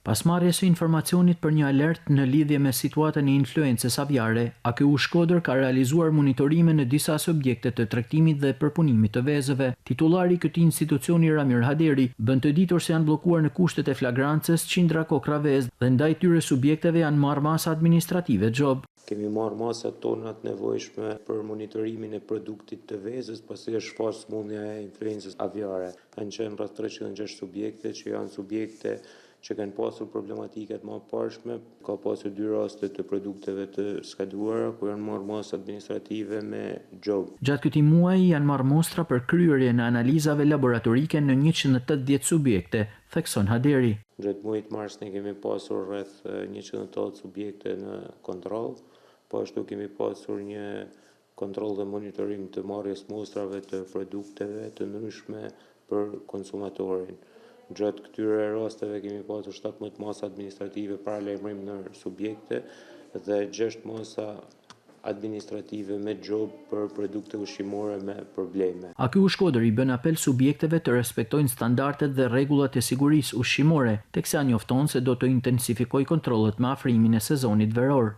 Pas marrjes së informacionit për një alert në lidhje me situatën e influencës aviare, AKU Shkodër ka realizuar monitorime në disa subjekte të tregtimit dhe përpunimit të vezëve. Titullari i këtij institucioni Ramir Haderi bën të ditur se janë bllokuar në kushtet e flagrancës qindra kokra vezë dhe ndaj tyre subjekteve janë marrë masa administrative xhob. Kemi marrë masat tonat nevojshme për monitorimin e produktit të vezës, pasi është shfaqur smundja e influencës aviare. Kanë qenë rreth 306 subjekte që janë subjekte që kanë pasur problematikat më parshme, ka pasur 2 raste të produkteve të skaduara ku janë marrë masa administrative me xhob. Gjatë këtij muaji janë marrë mostra për kryerjen e analizave laboratorike në 180 subjekte, thekson Haderi. Gjatë muajit mars ne kemi pasur rreth 180 subjekte në kontroll, po ashtu kemi pasur një kontroll dhe monitorim të marrjes mostrave të produkteve të ndryshme për konsumatorin. Gjatë këtyre rasteve kemi pasur 17 masa administrative para lajmërim në subjekte dhe 6 masa administrative me xhob për produkte ushqimore me probleme. AKU Shkodër i bën apel subjekteve të respektojnë standardet dhe rregullat e sigurisë ushqimore, teksa njofton se do të intensifikojë kontrollet me afrimin e sezonit veror.